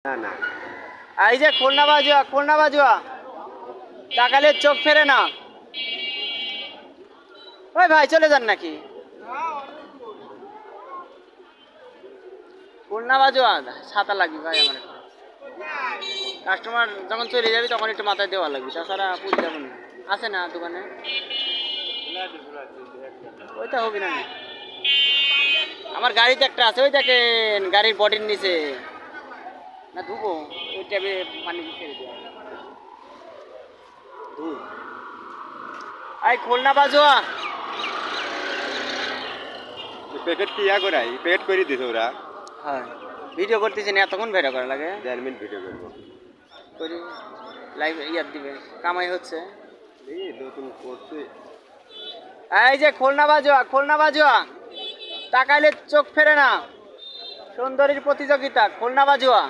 না না এই যে খুলনা বাজুয়া তাকালে চোখ ফেরে না। ওই ভাই চলে যান নাকি? খুলনা বাজুয়া ছাতা লাগবে ভাই আমার। কাস্টমার যখন চলে যাবি তখন একটু মাথায় দেওয়া লাগবে, তাছাড়া পুরি যাবো না। আছে না দোকানে? ওইটা হবে না। আমার গাড়িতে একটা আছে, ওই দেখেন গাড়ির বডির নিচে না ধুবো, ওই ট্যাবে পানি ছেড়ে দেওয়া ধুব। এই খুলনা বাজুয়া প্যাকেট কি করাই প্যাকেট করে দিছ ওরা। হ্যাঁ ভিডিও করতেছি না, এতক্ষণ ভিডিও করা লাগে? 1.5 মিনিট ভিডিও করবো করি লাইভ ইয়ার দিবে, কামাই হচ্ছে। এই নতুন করছে। এই যে খুলনা বাজুয়া তাকাইলে চোখ ফেরে না। সুন্দরীর প্রতিযোগিতা খুলনা বাজুয়া।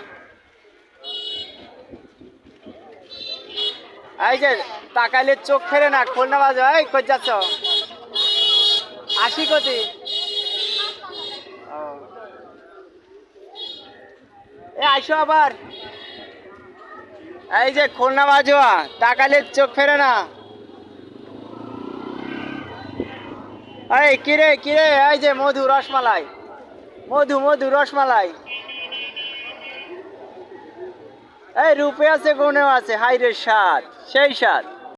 এই যে তাকাইলে চোখ ফেরে না খুলনা বাজুয়া। এই কই যাচ্ছ? আসি কতি? আইসো আবার। এই যে খুলনা বাজুয়া তাকাইলে চোখ ফেরে না। এই কিরে কিরে, এই যে মধু রসমালাই, মধু রসমালাই। এই রূপে আছে গুণেও আছে, হাইরে স্বাদ, সেই স্বাদ।